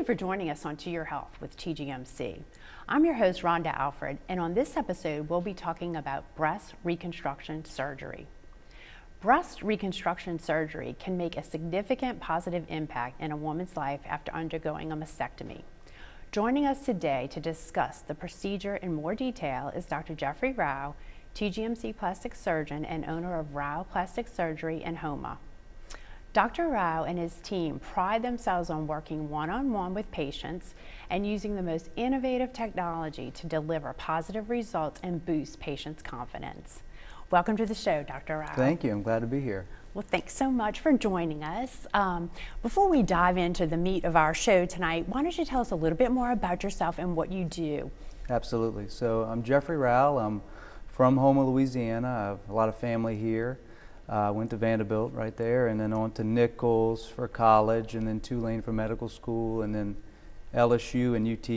for joining us on To Your Health with TGMC. I'm your host, Rhonda Alfred, and on this episode, we'll be talking about breast reconstruction surgery. Breast reconstruction surgery can make a significant positive impact in a woman's life after undergoing a mastectomy. Joining us today to discuss the procedure in more detail is Dr. Jeffrey Rau, TGMC plastic surgeon and owner of Rau Plastic Surgery in Houma. Dr. Rau and his team pride themselves on working one-on-one with patients and using the most innovative technology to deliver positive results and boost patients' confidence. Welcome to the show, Dr. Rau. Thank you. I'm glad to be here. Well, thanks so much for joining us. Before we dive into the meat of our show tonight, why don't you tell us a little bit more about yourself and what you do? Absolutely. So I'm Jeffrey Rau. I'm from Houma, Louisiana. I have a lot of family here. Went to Vanderbilt right there, and then on to Nichols for college, and then Tulane for medical school, and then LSU and UT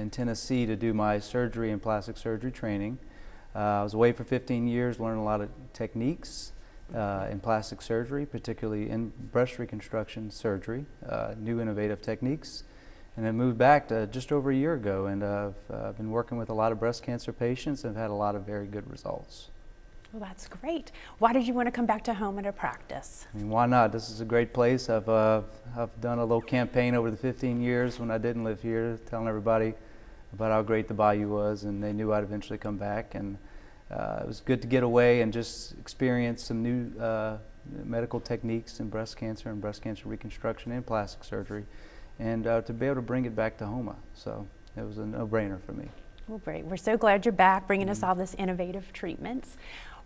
in Tennessee to do my surgery and plastic surgery training. I was away for 15 years, learned a lot of techniques in plastic surgery, particularly in breast reconstruction surgery, new innovative techniques, and then moved back to just over a year ago, and I've been working with a lot of breast cancer patients and have had a lot of very good results. Well, that's great. Why did you want to come back to Houma to practice? I mean, why not? This is a great place. I've done a little campaign over the 15 years when I didn't live here, telling everybody about how great the bayou was, and they knew I'd eventually come back. And it was good to get away and just experience some new medical techniques in breast cancer and breast cancer reconstruction and plastic surgery, and to be able to bring it back to Houma. So it was a no-brainer for me. Well, great. We're so glad you're back, bringing us all this innovative treatments.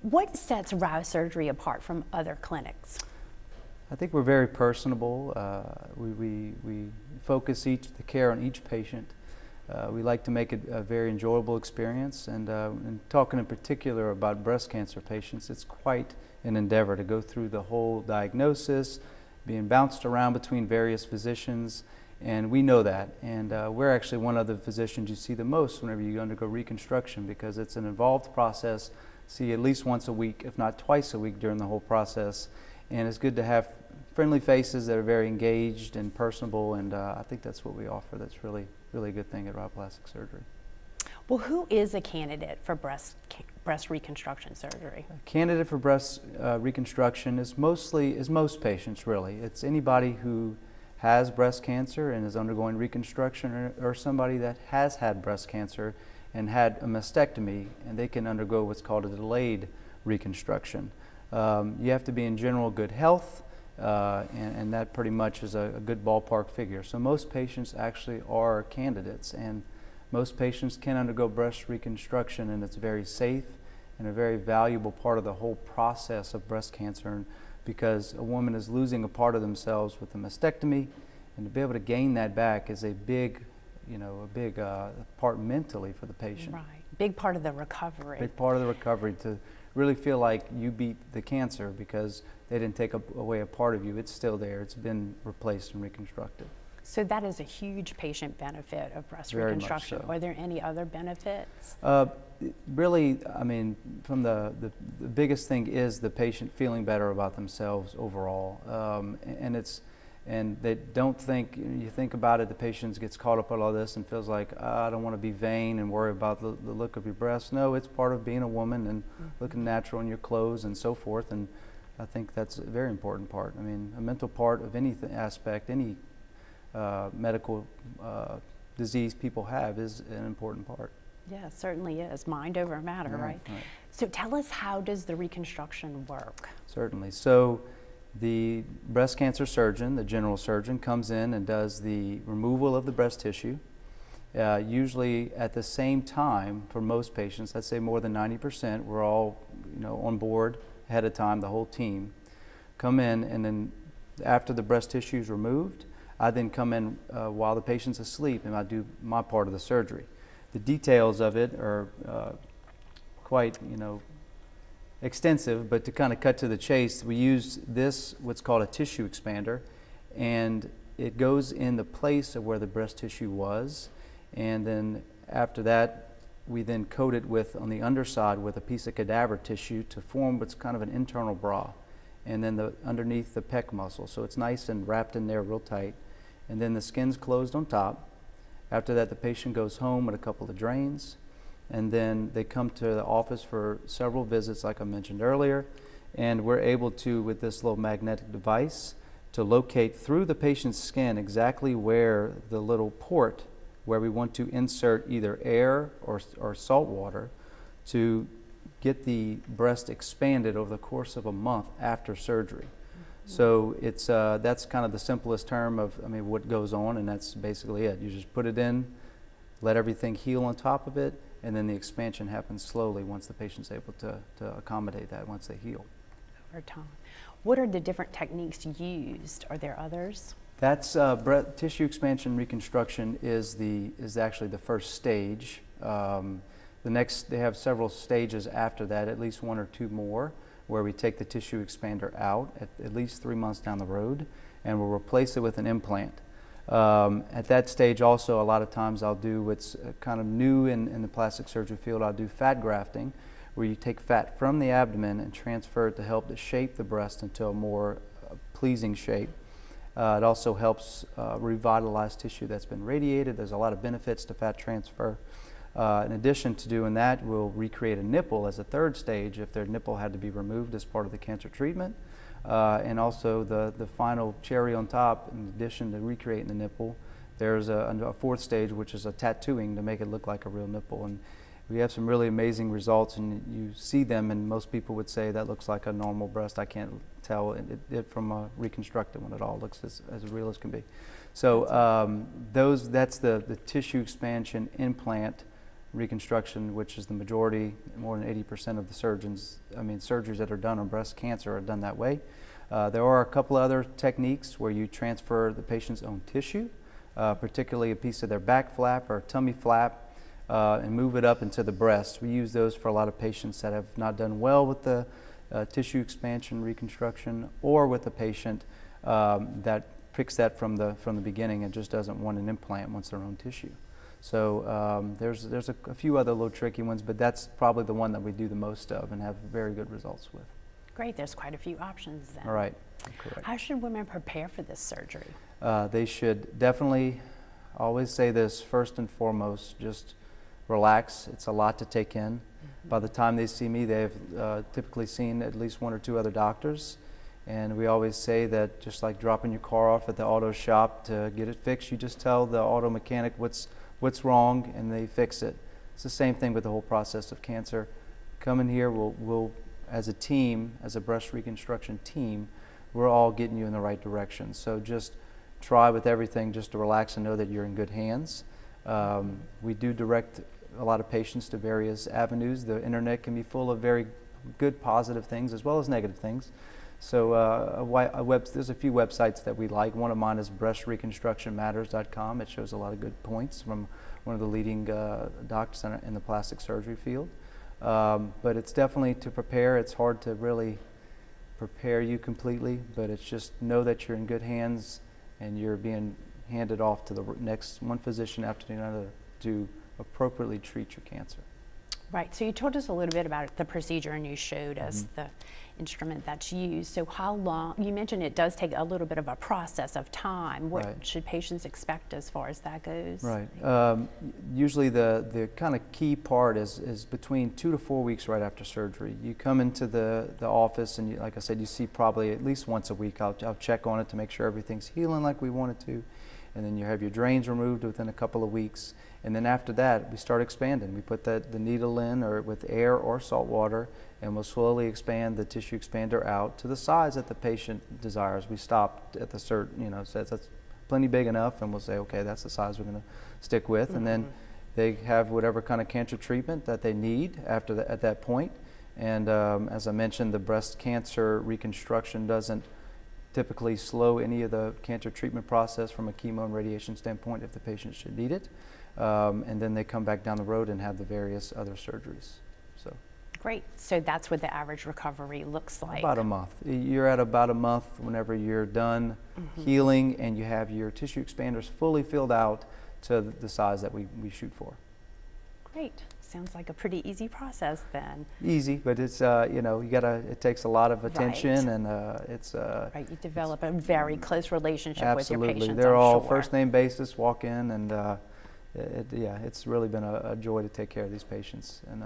What sets Rau Surgery apart from other clinics? I think we're very personable. We focus the care on each patient. We like to make it a very enjoyable experience, and talking in particular about breast cancer patients, it's quite an endeavor to go through the whole diagnosis, being bounced around between various physicians, and we know that. And we're actually one of the physicians you see the most whenever you undergo reconstruction, because it's an involved process. See at least once a week, if not twice a week during the whole process. And it's good to have friendly faces that are very engaged and personable, and I think that's what we offer. That's really a good thing at Rau Plastic Surgery. Well, who is a candidate for breast reconstruction surgery? A candidate for breast reconstruction is most patients, really. It's anybody who has breast cancer and is undergoing reconstruction, or somebody that has had breast cancer and had a mastectomy, and they can undergo what's called a delayed reconstruction. You have to be in general good health, and that pretty much is a good ballpark figure. So most patients actually are candidates, and most patients can undergo breast reconstruction, and it's very safe and a very valuable part of the whole process of breast cancer, because a woman is losing a part of themselves with a mastectomy, and to be able to gain that back is a big part mentally for the patient. Right, big part of the recovery. Big part of the recovery, to really feel like you beat the cancer because they didn't take away a part of you. It's still there. It's been replaced and reconstructed. So that is a huge patient benefit of breast Very reconstruction. much so. Are there any other benefits? Really, I mean, from the biggest thing is the patient feeling better about themselves overall, and they don't think, you think about it, the patient gets caught up in all this and feels like, I don't want to be vain and worry about the look of your breasts. No, it's part of being a woman and looking natural in your clothes and so forth, and I think that's a very important part. I mean, a mental part of any aspect, any medical disease people have is an important part. Yeah, it certainly is. Mind over matter, right? So tell us, how does the reconstruction work? Certainly. So the breast cancer surgeon, the general surgeon, comes in and does the removal of the breast tissue, usually at the same time for most patients. I'd say more than 90%. We're all on board ahead of time, the whole team. Come in, and then after the breast tissue is removed, I then come in while the patient's asleep, and I do my part of the surgery. The details of it are quite, extensive, but to kind of cut to the chase, we use what's called a tissue expander, and it goes in the place of where the breast tissue was, and then after that, we then coat it on the underside with a piece of cadaver tissue to form what's kind of an internal bra, and then underneath the pec muscle, so it's nice and wrapped in there real tight. and then the skin's closed on top. After that, the patient goes home with a couple of drains, and then they come to the office for several visits, like I mentioned earlier, and we're able to, with this little magnetic device, to locate through the patient's skin exactly where the little port where we want to insert either air or salt water to get the breast expanded over the course of a month after surgery. So it's that's kind of the simplest term of, I mean, what goes on, and that's basically it. You just put it in, let everything heal on top of it, and then the expansion happens slowly once the patient's able to accommodate that once they heal. Over time. What are the different techniques used? Are there others? That's tissue expansion reconstruction is actually the first stage. They have several stages after that, at least one or two more, where we take the tissue expander out at least 3 months down the road, and we'll replace it with an implant. At that stage also, a lot of times I'll do what's kind of new in the plastic surgery field. I'll do fat grafting, where you take fat from the abdomen and transfer it to help to shape the breast into a more pleasing shape. It also helps revitalize tissue that's been radiated. There's a lot of benefits to fat transfer. In addition to doing that, we'll recreate a nipple as a third stage if their nipple had to be removed as part of the cancer treatment. And also the final cherry on top, in addition to recreating the nipple, there's a fourth stage, which is a tattooing to make it look like a real nipple. And we have some really amazing results, and you see them, and most people would say that looks like a normal breast. I can't tell it from a reconstructed one at all. It looks as real as can be. So that's the tissue expansion implant reconstruction, which is the majority, more than 80% of the surgeries that are done on breast cancer are done that way. There are a couple other techniques where you transfer the patient's own tissue, particularly a piece of their back flap or tummy flap, and move it up into the breast. We use those for a lot of patients that have not done well with the tissue expansion reconstruction, or with a patient that picks that from the beginning and just doesn't want an implant, wants their own tissue. So there's a few other little tricky ones, but that's probably the one that we do the most of and have very good results with. Great, there's quite a few options then. All right, correct. How should women prepare for this surgery? They should definitely always say this, first and foremost, just relax. It's a lot to take in. By the time they see me, they've typically seen at least one or two other doctors. And we always say that just like dropping your car off at the auto shop to get it fixed, you just tell the auto mechanic what's wrong and they fix it. It's the same thing with the whole process of cancer. Come in here, we'll as a team, as a breast reconstruction team, we're all getting you in the right direction. So just try with everything just to relax and know that you're in good hands. We do direct a lot of patients to various avenues. The internet can be full of very good positive things as well as negative things. So there's a few websites that we like. One of mine is breastreconstructionmatters.com. It shows a lot of good points from one of the leading doctors in the plastic surgery field. But it's definitely to prepare. It's hard to really prepare you completely, but it's just know that you're in good hands and you're being handed off to the next one physician after another to appropriately treat your cancer. Right, so you told us a little bit about the procedure and you showed us the instrument that's used. So how long, you mentioned it does take a little bit of a process of time. What should patients expect as far as that goes? Right, usually the kind of key part is between 2 to 4 weeks right after surgery. You come into the office and like I said, you see probably at least once a week. I'll check on it to make sure everything's healing like we want it to. And then you have your drains removed within a couple of weeks. And then after that, we start expanding. We put the needle in or with air or salt water, and we'll slowly expand the tissue expander out to the size that the patient desires. We stop at the says that's plenty big enough, and we'll say, okay, that's the size we're going to stick with. And then they have whatever kind of cancer treatment that they need at that point. And as I mentioned, the breast cancer reconstruction doesn't typically slow any of the cancer treatment process from a chemo and radiation standpoint if the patient should need it. And then they come back down the road and have the various other surgeries. So. Great. So that's what the average recovery looks like. About a month. You're at about a month whenever you're done healing and you have your tissue expanders fully filled out to the size that we shoot for. Great. Sounds like a pretty easy process then. Easy, but it's you know, it takes a lot of attention, Right. and it's Right, you develop a very close relationship with your absolutely. patients, They're I'm all sure. first name basis, walk in, and yeah, it's really been a joy to take care of these patients. And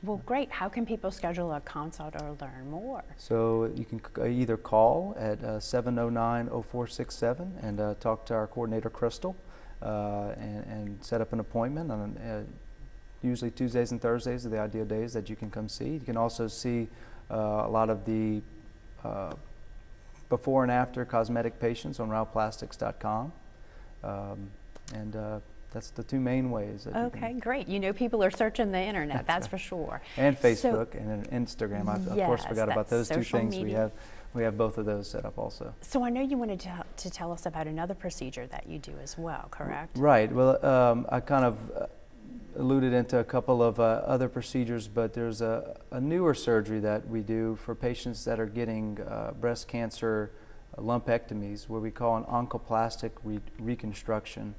Well, great. How can people schedule a consult or learn more? so you can either call at 709-0467 and talk to our coordinator Crystal, and set up an appointment on usually Tuesdays and Thursdays are the ideal days that you can come see. You can also see a lot of the before and after cosmetic patients on rauplastics.com, and that's the two main ways. That Okay, great. You know, people are searching the internet, that's right. for sure. And So- Facebook and Instagram. I of course Yes, forgot about that's those two social things. media. We have both of those set up also. So I know you wanted to tell us about another procedure that you do as well, correct? Right. Well, I kind of alluded into a couple of other procedures, but there's a newer surgery that we do for patients that are getting breast cancer lumpectomies, where we call an oncoplastic reconstruction,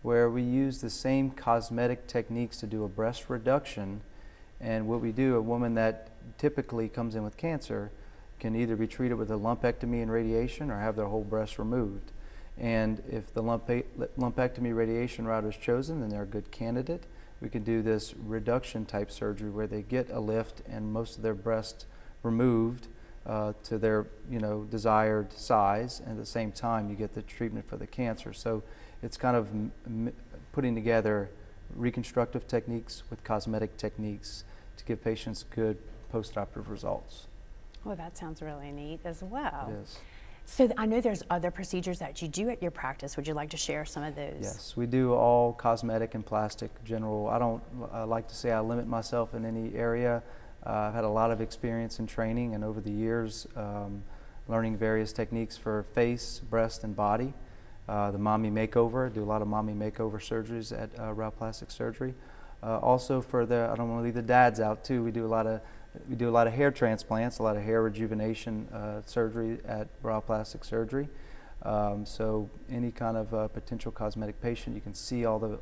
where we use the same cosmetic techniques to do a breast reduction. And what we do, a woman that typically comes in with cancer can either be treated with a lumpectomy and radiation or have their whole breast removed. And if the lumpectomy radiation route is chosen, then they're a good candidate. We can do this reduction type surgery where they get a lift and most of their breast removed to their desired size, and at the same time you get the treatment for the cancer. So it's kind of putting together reconstructive techniques with cosmetic techniques to give patients good post-operative results. Well, that sounds really neat as well. It is. So I know there's other procedures that you do at your practice. Would you like to share some of those? Yes, we do all cosmetic and plastic general. I don't like to say I limit myself in any area. I've had a lot of experience in training and over the years learning various techniques for face, breast, and body. The mommy makeover, do a lot of mommy makeover surgeries at Rau Plastic Surgery. Also for the, I don't want to leave the dads out too, we do a lot of hair transplants, a lot of hair rejuvenation surgery at Rau Plastic Surgery. So any kind of potential cosmetic patient, you can see all the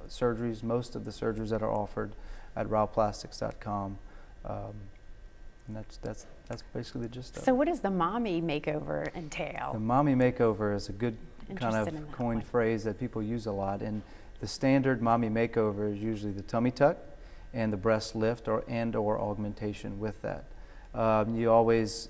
surgeries, most of the surgeries that are offered at rauplastics.com. And that's basically the gist of it. So what does the mommy makeover entail? The mommy makeover is a good kind Interested in of that coined one. phrase that people use a lot. And the standard mommy makeover is usually the tummy tuck and the breast lift or augmentation with that. The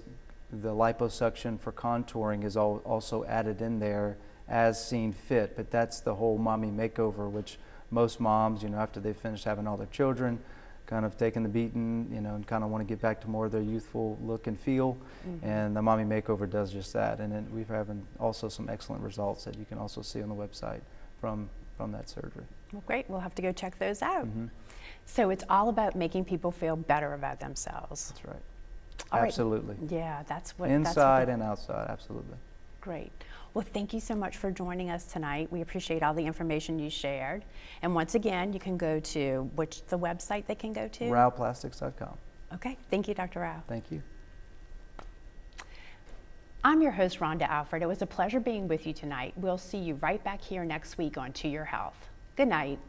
liposuction for contouring is also added in there as seen fit, but that's the whole mommy makeover, which most moms, after they finish having all their children, kind of taking the beating, and kind of want to get back to more of their youthful look and feel. Mm-hmm. And the mommy makeover does just that. And then we've having also some excellent results that you can also see on the website from that surgery. Well, great. We'll have to go check those out. Mm-hmm. So it's all about making people feel better about themselves. That's right. All right. Absolutely. Yeah, that's what. Inside and outside, absolutely. Great. Well, thank you so much for joining us tonight. We appreciate all the information you shared. And once again, you can go to the website they can go to? rauplastics.com. Okay. Thank you, Dr. Rau. Thank you. I'm your host, Rhonda Alfred. It was a pleasure being with you tonight. We'll see you right back here next week on To Your Health. Good night.